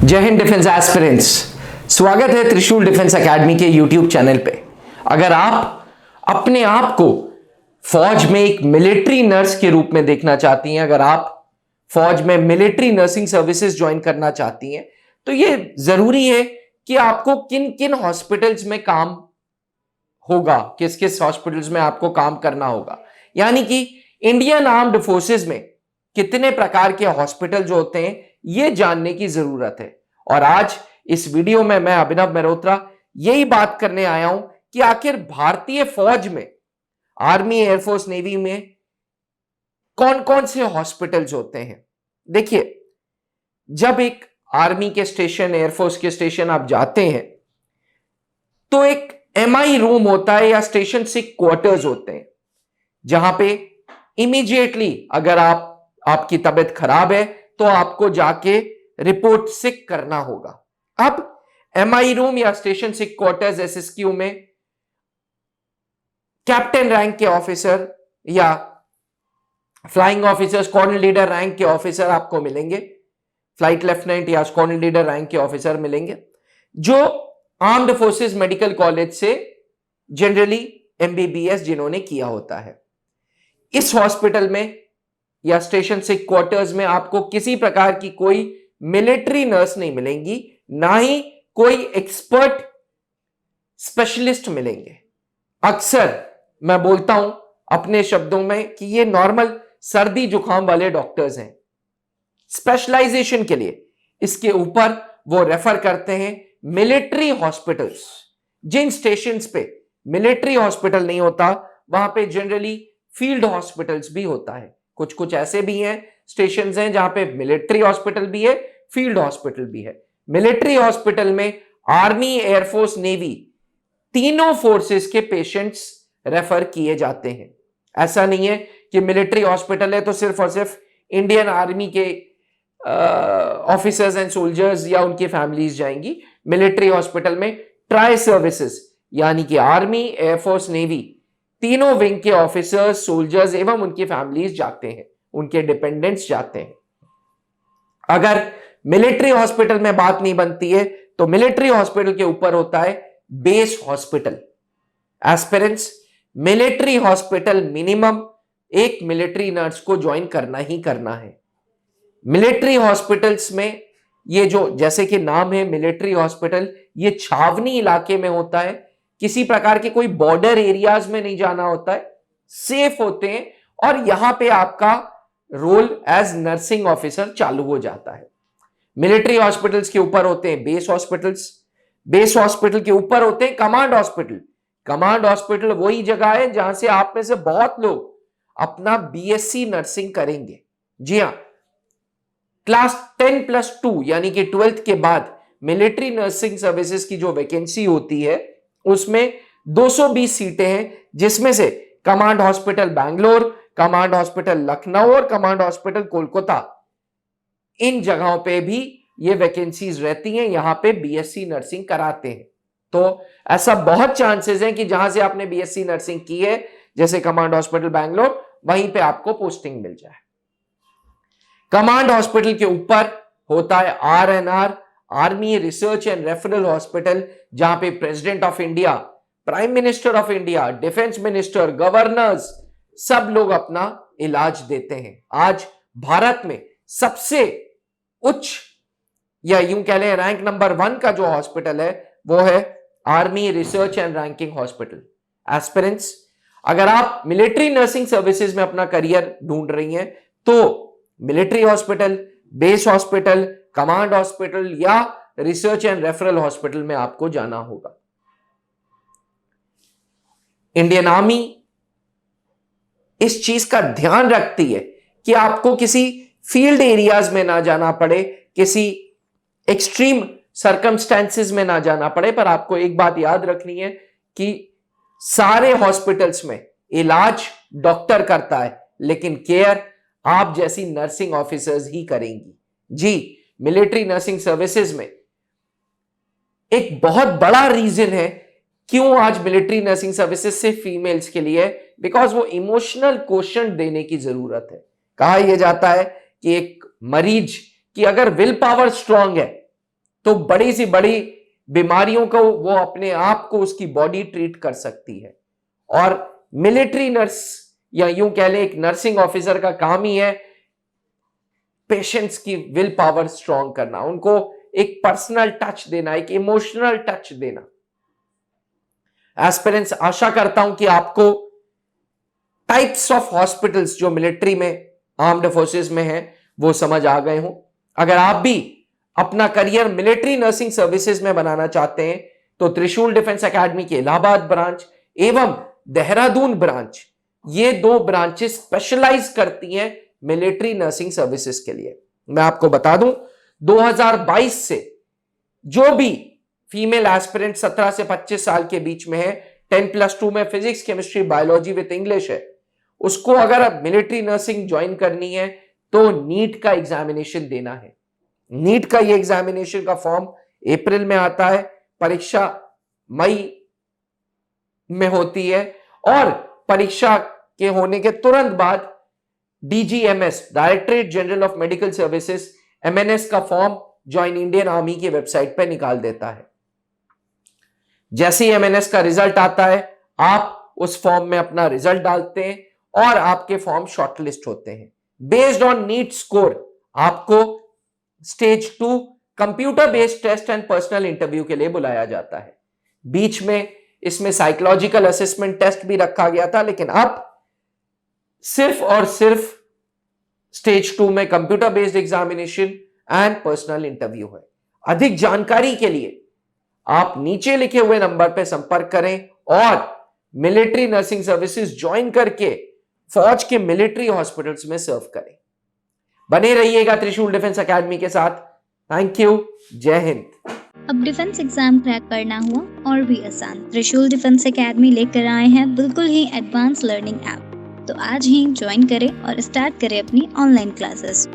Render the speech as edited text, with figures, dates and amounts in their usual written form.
जय Hind defence aspirants, स्वागत है त्रिशूल डिफेंस एकेडमी के यूट्यूब चैनल पे। अगर आप अपने आप को फौज में एक मिलिट्री नर्स के रूप में देखना चाहती हैं, अगर आप फौज में मिलिट्री नर्सिंग सर्विसेज ज्वाइन करना चाहती हैं, तो ये जरूरी है कि आपको किन किन हॉस्पिटल्स में काम होगा, किस किस हॉस्पिटल्स में आपको काम करना होगा, यानी कि इंडियन आर्म्ड फोर्सेस में कितने प्रकार के हॉस्पिटल जो होते हैं ये जानने की जरूरत है। और आज इस वीडियो में मैं अभिनव मेहरोत्रा यही बात करने आया हूं कि आखिर भारतीय फौज में, आर्मी, एयरफोर्स, नेवी में कौन कौन से हॉस्पिटल्स होते हैं। देखिए, जब एक आर्मी के स्टेशन, एयरफोर्स के स्टेशन आप जाते हैं तो एक एमआई रूम होता है या स्टेशन सिक क्वार्टर्स होते हैं, जहां पे इमीडिएटली अगर आपकी तबीयत खराब है तो आपको जाके रिपोर्ट सिक करना होगा। अब एमआई रूम या स्टेशन सिक क्वार्टर्स एसएसक्यू में कैप्टन रैंक के ऑफिसर या flying officer, squadron leader rank के ऑफिसर आपको मिलेंगे, फ्लाइट लेफ्टिनेंट या स्क्वाड्रन लीडर रैंक के ऑफिसर मिलेंगे, जो आर्म्ड फोर्सेस मेडिकल कॉलेज से जनरली एमबीबीएस जिन्होंने किया होता है। इस हॉस्पिटल में या स्टेशन सिक क्वार्टर्स में आपको किसी प्रकार की कोई मिलिट्री नर्स नहीं मिलेंगी, ना ही कोई एक्सपर्ट स्पेशलिस्ट मिलेंगे। अक्सर मैं बोलता हूं अपने शब्दों में कि ये नॉर्मल सर्दी जुकाम वाले डॉक्टर्स हैं। स्पेशलाइजेशन के लिए इसके ऊपर वो रेफर करते हैं मिलिट्री हॉस्पिटल्स। जिन स्टेशंस पे मिलिट्री हॉस्पिटल नहीं होता वहां पे जनरली फील्ड हॉस्पिटल्स भी होता है। कुछ कुछ ऐसे भी हैं, स्टेशंस हैं जहां पे मिलिट्री हॉस्पिटल भी है, फील्ड हॉस्पिटल भी है। मिलिट्री हॉस्पिटल में आर्मी, एयरफोर्स, नेवी तीनों फोर्सेस के पेशेंट्स रेफर किए जाते हैं। ऐसा नहीं है कि मिलिट्री हॉस्पिटल है तो सिर्फ और सिर्फ इंडियन आर्मी के ऑफिसर्स एंड सोल्जर्स या उनकी फैमिलीज जाएंगी। मिलिट्री हॉस्पिटल में ट्राई सर्विसेज यानी कि आर्मी, एयरफोर्स, नेवी तीनों विंग के ऑफिसर्स, सोल्जर्स एवं उनकी फैमिलीज जाते हैं, उनके डिपेंडेंट्स जाते हैं। अगर मिलिट्री हॉस्पिटल में बात नहीं बनती है तो मिलिट्री हॉस्पिटल के ऊपर होता है base hospital. Aspirants, military hospital minimum एक मिलिट्री नर्स को ज्वाइन करना ही करना है। मिलिट्री हॉस्पिटल्स में ये जो, जैसे कि नाम है मिलिट्री हॉस्पिटल, ये छावनी इलाके में होता है, किसी प्रकार के कोई बॉर्डर एरियाज में नहीं जाना होता है, सेफ होते हैं और यहां पे आपका रोल एज नर्सिंग ऑफिसर चालू हो जाता है। मिलिट्री हॉस्पिटल्स के ऊपर होते हैं बेस हॉस्पिटल्स, बेस हॉस्पिटल के ऊपर होते हैं कमांड हॉस्पिटल। कमांड हॉस्पिटल वही जगह है जहां से आप में से बहुत लोग अपना बीएससी नर्सिंग करेंगे। जी हां, क्लास 10+2 यानी कि 12th के बाद मिलिट्री नर्सिंग सर्विसेज की जो वैकेंसी होती है उसमें 220 सीटें हैं, जिसमें से command hospital Bangalore, command hospital Lucknow और कमांड हॉस्पिटल कोलकाता, इन जगहों पे भी ये वैकेंसीज रहती हैं। यहां पे बीएससी नर्सिंग कराते हैं। तो ऐसा बहुत चांसेस हैं कि जहां से आपने बीएससी नर्सिंग की है, जैसे कमांड हॉस्पिटल बैंगलोर, वहीं पे आपको पोस्टिंग मिल जाए। कमांड हॉस्पिटल के ऊपर होता है RNR, army research and referral hospital, जहां पे president of India, prime minister of India, defence minister, governors सब लोग अपना इलाज देते हैं। आज भारत में सबसे उच्च या यूं कह लें रैंक नंबर 1 का जो हॉस्पिटल है वो है army research and ranking hospital. Aspirants, अगर आप मिलिट्री नर्सिंग सर्विसेज में अपना करियर ढूंढ रही हैं तो military hospital, base hospital, command hospital या रिसर्च एंड रेफरल हॉस्पिटल में आपको जाना होगा। इंडियन आर्मी इस चीज का ध्यान रखती है कि आपको किसी फील्ड एरियाज में ना जाना पड़े, किसी एक्सट्रीम सर्कमस्टेंसेस में ना जाना पड़े, पर आपको एक बात याद रखनी है कि सारे हॉस्पिटल्स में इलाज डॉक्टर करता है, लेकिन केयर आप जैसी नर्सिंग ऑफिसर्स ही करेंगी। जी, मिलिट्री नर्सिंग सर्विसेज में एक बहुत बड़ा रीजन है क्यों आज मिलिट्री नर्सिंग सर्विसेज से फीमेल्स के लिए, बिकॉज वो इमोशनल क्वेश्चन देने की जरूरत है। कहा यह जाता है कि एक मरीज की अगर विल पावर स्ट्रांग है तो बड़ी सी बड़ी बीमारियों को वो अपने आप को उसकी बॉडी ट्रीट कर सकती है। और मिलिट्री नर्स या यूं कह लें एक नर्सिंग ऑफिसर का काम ही है पेशेंट्स की विल पावर स्ट्रांग करना, उनको एक पर्सनल टच देना, एक इमोशनल टच देना। एस्पिरेंट्स, आशा करता हूं कि आपको टाइप्स ऑफ हॉस्पिटल्स जो मिलिट्री में, आर्म्ड फोर्सेस में है, वो समझ आ गए हों। अगर आप भी अपना करियर मिलिट्री नर्सिंग सर्विसेज में बनाना चाहते हैं तो त्रिशूल डिफेंस एकेडमी के इलाहाबाद ब्रांच एवं देहरादून ब्रांच, ये 2 ब्रांचेस स्पेशलाइज करती हैं मिलिट्री नर्सिंग सर्विसेज के लिए। मैं आपको बता दूं 2022 से जो भी फीमेल एस्पिरेंट 17 से 25 साल के बीच में है, 10+2 में physics chemistry biology with English है, उसको अगर अब मिलिट्री नर्सिंग ज्वाइन करनी है तो नीट का एग्जामिनेशन देना है। नीट का ये एग्जामिनेशन का फॉर्म अप्रैल में आता है, परीक्षा मई में होती है और परीक्षा के होने के तुरंत बाद DGMS, directorate general of medical services, MNS का फॉर्म ज्वाइन इंडियन आर्मी की वेबसाइट पर निकाल देता है। जैसे ही MNS का रिजल्ट आता है, आप उस फॉर्म में अपना रिजल्ट डालते हैं और आपके फॉर्म शॉर्टलिस्ट होते हैं। बेस्ड ऑन नीट स्कोर आपको stage 2 computer based test and personal interview के लिए बुलाया जाता है। बीच में इसमें साइकोलॉजिकल असेसमेंट टेस्ट भी रखा गया था, लेकिन अब सिर्फ और सिर्फ स्टेज 2 में computer based examination and personal interview है। अधिक जानकारी के लिए आप नीचे लिखे हुए नंबर पर संपर्क करें और मिलिट्री नर्सिंग सर्विसेज ज्वाइन करके फौज के मिलिट्री हॉस्पिटल्स में सर्व करें। बने रहिएगा त्रिशूल डिफेंस एकेडमी के साथ। Thank you. जय हिंद। अब डिफेंस एग्जाम क्रैक करना हुआ और भी आसान, त्रिशूल डिफेंस एकेडमी लेकर आए हैं बिल्कुल ही एडवांस लर्निंग ऐप। तो आज ही ज्वाइन करें और स्टार्ट करें अपनी ऑनलाइन क्लासेस।